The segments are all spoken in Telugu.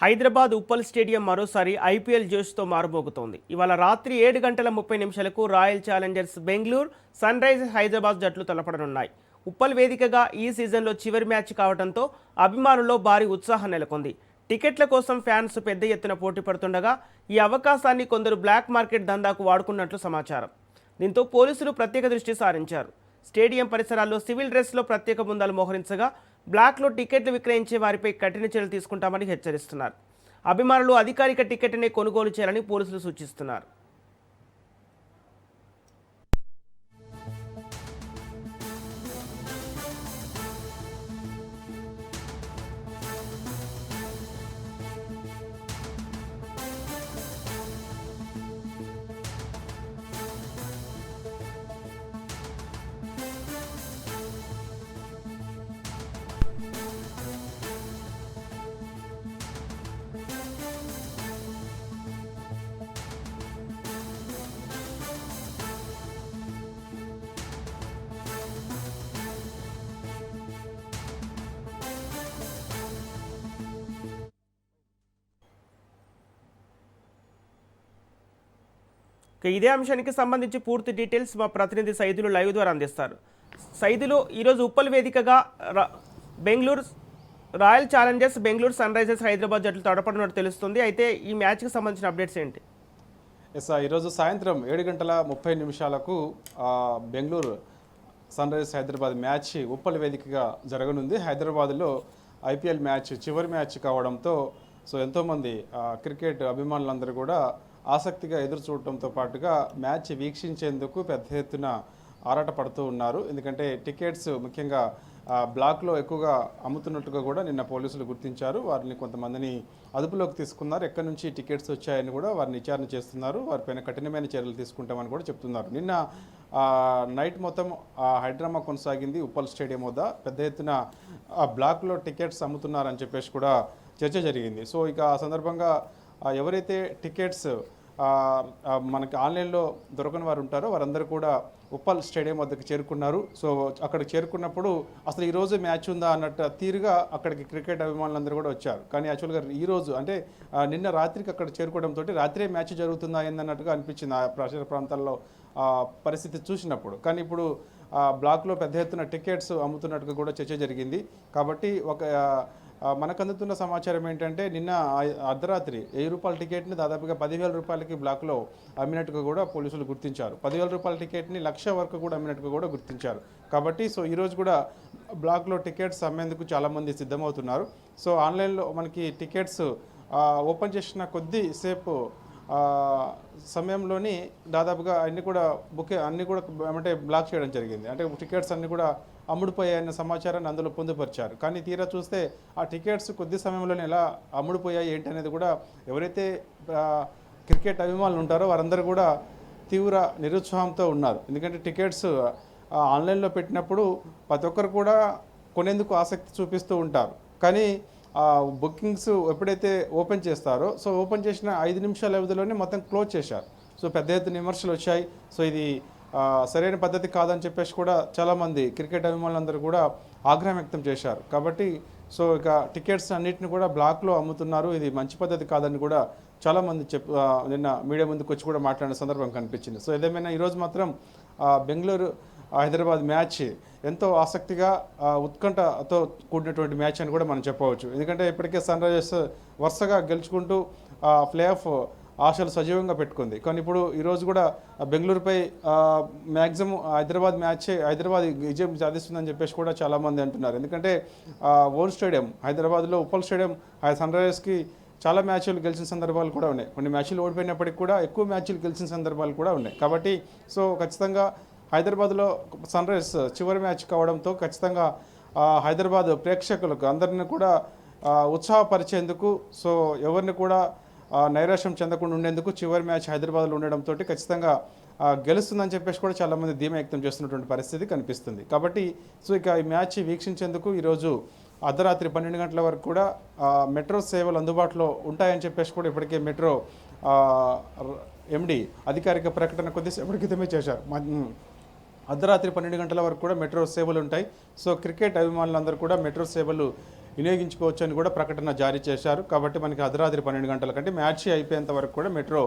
హైదరాబాద్ ఉప్పల్ స్టేడియం మరోసారి ఐపీఎల్ జోష్తో మారుమోగుతోంది. ఇవాళ రాత్రి 7:30 Royal Challengers Bengaluru, Sunrisers Hyderabad జట్లు తలపడనున్నాయి. ఉప్పల్ వేదికగా ఈ సీజన్లో చివరి మ్యాచ్ కావడంతో అభిమానుల్లో భారీ ఉత్సాహం నెలకొంది. టికెట్ల కోసం ఫ్యాన్స్ పెద్ద ఎత్తున పోటీ పడుతుండగా ఈ అవకాశాన్ని కొందరు బ్లాక్ మార్కెట్ దందాకు వాడుకున్నట్లు సమాచారం. దీంతో పోలీసులు ప్రత్యేక దృష్టి సారించారు. స్టేడియం పరిసరాల్లో సివిల్ డ్రెస్లో ప్రత్యేక బృందాలు మోహరించగా బ్లాక్లో టికెట్లు విక్రయించే వారిపై కఠిన చర్యలు తీసుకుంటామని హెచ్చరిస్తున్నారు. అభిమానులు అధికారిక టికెట్నే కొనుగోలు చేయాలని పోలీసులు సూచిస్తున్నారు. ఇదే అంశానికి సంబంధించి పూర్తి డీటెయిల్స్ మా ప్రతినిధి సైదులు లైవ్ ద్వారా అందిస్తారు. సైదులు, ఈరోజు ఉప్పల్ వేదికగా Bengaluru Royal Challengers Bengaluru, Sunrisers Hyderabad జట్లు తడపడినట్టు తెలుస్తుంది. అయితే ఈ మ్యాచ్కి సంబంధించిన అప్డేట్స్ ఏంటి? ఈరోజు సాయంత్రం 7:30 Bengaluru Sunrisers Hyderabad match Uppal వేదికగా జరగనుంది. హైదరాబాద్లో ఐపీఎల్ మ్యాచ్ చివరి మ్యాచ్ కావడంతో ఎంతోమంది క్రికెట్ అభిమానులందరూ కూడా ఆసక్తిగా ఎదురు చూడటంతో పాటుగా మ్యాచ్ వీక్షించేందుకు పెద్ద ఎత్తున ఆరాటపడుతూ ఉన్నారు. ఎందుకంటే టికెట్స్ ముఖ్యంగా బ్లాక్లో ఎక్కువగా అమ్ముతున్నట్టుగా కూడా నిన్న పోలీసులు గుర్తించారు. వారిని కొంతమందిని అదుపులోకి తీసుకున్నారు. ఎక్కడి నుంచి టికెట్స్ వచ్చాయని కూడా వారిని విచారణ చేస్తున్నారు. వారిపైన కఠినమైన చర్యలు తీసుకుంటామని కూడా చెప్తున్నారు. నిన్న నైట్ మొత్తం హైడ్రామా కొనసాగింది ఉప్పల్ స్టేడియం వద్ద. పెద్ద ఎత్తున బ్లాక్లో టికెట్స్ అమ్ముతున్నారని చెప్పేసి కూడా చర్చ జరిగింది. ఇక ఆ సందర్భంగా ఎవరైతే టికెట్స్ మనకి ఆన్లైన్లో దొరకని వారు ఉంటారో వారందరూ కూడా ఉప్పల్ స్టేడియం వద్దకు చేరుకున్నారు. అక్కడికి చేరుకున్నప్పుడు అసలు ఈరోజు మ్యాచ్ ఉందా అన్నట్టు తీరుగా అక్కడికి క్రికెట్ అభిమానులందరూ కూడా వచ్చారు. కానీ యాక్చువల్గా ఈరోజు అంటే నిన్న రాత్రికి అక్కడ చేరుకోవడంతో రాత్రే మ్యాచ్ జరుగుతుందా ఏందన్నట్టుగా అనిపించింది ఆ పరిసర ప్రాంతాల్లో పరిస్థితి చూసినప్పుడు. కానీ ఇప్పుడు బ్లాక్లో పెద్ద ఎత్తున టికెట్స్ అమ్ముతున్నట్టుగా కూడా చర్చ జరిగింది. కాబట్టి మనకు అందుతున్న సమాచారం ఏంటంటే నిన్న అర్ధరాత్రి 1000 రూపాయల టికెట్ని దాదాపుగా 10,000 రూపాయలకి బ్లాక్లో అమ్మినట్టుగా కూడా పోలీసులు గుర్తించారు. 10,000 రూపాయల టికెట్ని 1,00,000 వరకు కూడా అమ్మినట్టుగా కూడా గుర్తించారు. కాబట్టి ఈరోజు కూడా బ్లాక్లో టికెట్స్ అమ్మేందుకు చాలామంది సిద్ధమవుతున్నారు. ఆన్లైన్లో మనకి టికెట్స్ ఓపెన్ చేసిన కొద్దిసేపు సమయంలోని దాదాపుగా అన్నీ కూడా అంటే బ్లాక్ చేయడం జరిగింది. అంటే టికెట్స్ అన్నీ కూడా అమ్ముడుపోయాయన్న సమాచారాన్ని అందులో పొందుపరిచారు. కానీ తీరా చూస్తే ఆ టికెట్స్ కొద్ది సమయంలోనే ఎలా అమ్ముడుపోయాయి ఏంటి అనేది కూడా ఎవరైతే క్రికెట్ అభిమానులు ఉంటారో వారందరూ కూడా తీవ్ర నిరుత్సాహంతో ఉన్నారు. ఎందుకంటే టికెట్స్ ఆన్లైన్లో పెట్టినప్పుడు ప్రతి ఒక్కరు కూడా కొనేందుకు ఆసక్తి చూపిస్తూ ఉంటారు. కానీ బుకింగ్స్ ఎప్పుడైతే ఓపెన్ చేస్తారో ఓపెన్ చేసిన 5 నిమిషాల వ్యవధిలోనే మొత్తం క్లోజ్ చేశారు. పెద్ద ఎత్తున విమర్శలు వచ్చాయి. ఇది సరైన పద్ధతి కాదని చెప్పేసి కూడా చాలామంది క్రికెట్ అభిమానులందరూ కూడా ఆగ్రహం వ్యక్తం చేశారు. కాబట్టి ఇక టికెట్స్ అన్నిటిని కూడా బ్లాక్లో అమ్ముతున్నారు, ఇది మంచి పద్ధతి కాదని కూడా చాలామంది నిన్న మీడియా ముందుకు వచ్చి కూడా మాట్లాడిన సందర్భం కనిపించింది. ఏదేమైనా ఈరోజు మాత్రం బెంగళూరు హైదరాబాద్ మ్యాచ్ ఎంతో ఆసక్తిగా ఉత్కంఠతో కూడినటువంటి మ్యాచ్ అని కూడా మనం చెప్పవచ్చు. ఎందుకంటే ఇప్పటికే సన్ రైజర్స్ వరుసగా గెలుచుకుంటూ ప్లే ఆఫ్ ఆశలు సజీవంగా పెట్టుకుంది. కానీ ఇప్పుడు ఈరోజు కూడా బెంగళూరుపై మ్యాక్సిమం హైదరాబాద్ విజయం సాధిస్తుందని చెప్పేసి కూడా చాలామంది అంటున్నారు. ఎందుకంటే ఓన్ స్టేడియం హైదరాబాద్లో ఉప్పల్ స్టేడియం సన్ రైజర్స్కి చాలా మ్యాచ్లు గెలిచిన సందర్భాలు కూడా ఉన్నాయి. కొన్ని మ్యాచ్లు ఓడిపోయినప్పటికీ కూడా ఎక్కువ మ్యాచ్లు గెలిచిన సందర్భాలు కూడా ఉన్నాయి. కాబట్టి ఖచ్చితంగా హైదరాబాద్లో సన్ రైజర్స్ చివరి మ్యాచ్ కావడంతో ఖచ్చితంగా హైదరాబాద్ ప్రేక్షకులకు అందరిని కూడా ఉత్సాహపరిచేందుకు ఎవరిని కూడా నైరాశ్యం చెందకుండా ఉండేందుకు చివరి మ్యాచ్ హైదరాబాద్లో ఉండడంతో ఖచ్చితంగా గెలుస్తుందని చెప్పేసి కూడా చాలామంది ధీమా వ్యక్తం చేస్తున్నటువంటి పరిస్థితి కనిపిస్తుంది. కాబట్టి ఇక ఈ మ్యాచ్ వీక్షించేందుకు ఈరోజు అర్ధరాత్రి 12 గంటల వరకు కూడా మెట్రో సేవలు అందుబాటులో ఉంటాయని చెప్పేసి కూడా ఇప్పటికే మెట్రో ఎండి అధికారిక ప్రకటన కొద్దిసేపటి క్రితమే చేశారు. అర్ధరాత్రి 12 గంటల వరకు కూడా మెట్రో సేవలు ఉంటాయి. క్రికెట్ అభిమానులందరూ కూడా మెట్రో సేవలు వినియోగించుకోవచ్చు అని కూడా ప్రకటన జారీ చేశారు. కాబట్టి మనకి అర్ధరాత్రి 12 గంటల కంటే మ్యాచ్ అయిపోయేంత వరకు కూడా మెట్రో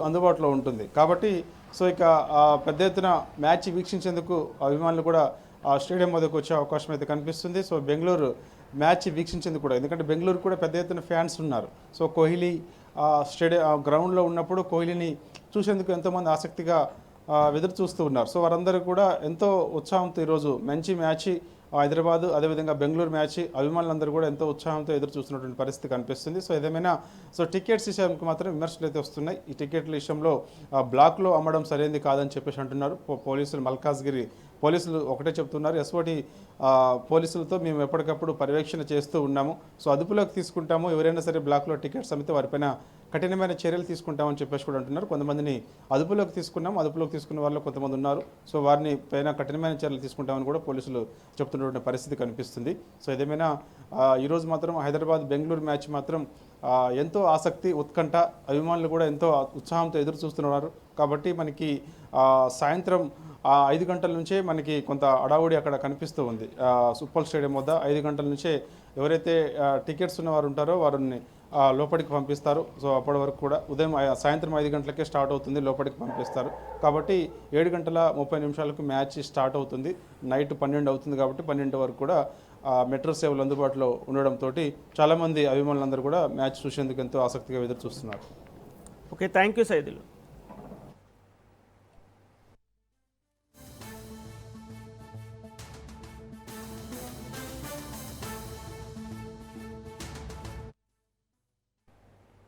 అందుబాటులో ఉంటుంది. కాబట్టి సో ఇక పెద్ద ఎత్తున మ్యాచ్ వీక్షించేందుకు అభిమానులు కూడా స్టేడియం వద్దకు వచ్చే అవకాశం అయితే కనిపిస్తుంది. సో బెంగళూరు మ్యాచ్ వీక్షించేందుకు కూడా, ఎందుకంటే బెంగళూరు కూడా పెద్ద ఎత్తున ఫ్యాన్స్ ఉన్నారు. సో కోహ్లీ గ్రౌండ్లో ఉన్నప్పుడు కోహ్లీని చూసేందుకు ఎంతోమంది ఆసక్తిగా ఎదురు చూస్తూ ఉన్నారు. సో వారందరూ కూడా ఎంతో ఉత్సాహంతో ఈరోజు మంచి మ్యాచ్ హైదరాబాదు అదేవిధంగా బెంగళూరు మ్యాచ్ అభిమానులందరూ కూడా ఎంతో ఉత్సాహంతో ఎదురు చూస్తున్నటువంటి పరిస్థితి కనిపిస్తుంది. సో ఏదేమైనా సో టికెట్స్ విషయానికి మాత్రం విమర్శలు అయితే వస్తున్నాయి. ఈ టికెట్ల విషయంలో బ్లాక్లో అమ్మడం సరైనది కాదని చెప్పేసి అంటున్నారు పోలీసులు. మల్కాజ్గిరి పోలీసులు ఒకటే చెప్తున్నారు, ఎస్ఓటి పోలీసులతో మేము ఎప్పటికప్పుడు పర్యవేక్షణ చేస్తూ ఉన్నాము. సో అదుపులోకి తీసుకుంటాము, ఎవరైనా సరే బ్లాక్లో టికెట్స్ అమ్మితే వారిపైన కఠినమైన చర్యలు తీసుకుంటామని చెప్పేసి కూడా అంటున్నారు. కొంతమందిని అదుపులోకి తీసుకున్నాము, అదుపులోకి తీసుకున్న వాళ్ళు కొంతమంది ఉన్నారు. సో వారిని పైన కఠినమైన చర్యలు తీసుకుంటామని కూడా పోలీసులు చెప్తున్నటువంటి పరిస్థితి కనిపిస్తుంది. సో ఏదేమైనా ఈరోజు మాత్రం హైదరాబాద్ బెంగళూరు మ్యాచ్ మాత్రం ఎంతో ఆసక్తి, ఉత్కంఠ, అభిమానులు కూడా ఎంతో ఉత్సాహంతో ఎదురు చూస్తున్నారు. కాబట్టి మనకి సాయంత్రం 5 గంటల నుంచే మనకి కొంత అడావుడి అక్కడ కనిపిస్తూ ఉంది. ఉప్పల్ స్టేడియం వద్ద 5 గంటల నుంచే ఎవరైతే టికెట్స్ ఉన్నవారు ఉంటారో వారిని లోపలికి పంపిస్తారు. సో అప్పటి వరకు కూడా సాయంత్రం 5 గంటలకే స్టార్ట్ అవుతుంది, లోపలికి పంపిస్తారు. కాబట్టి 7:30 మ్యాచ్ స్టార్ట్ అవుతుంది. నైట్ 12 అవుతుంది కాబట్టి 12 వరకు కూడా మెట్రో సేవలు అందుబాటులో ఉండడంతో చాలామంది అభిమానులందరూ కూడా మ్యాచ్ చూసేందుకు ఎంతో ఆసక్తిగా ఎదురు చూస్తున్నారు. Okay, thank you Saidulu.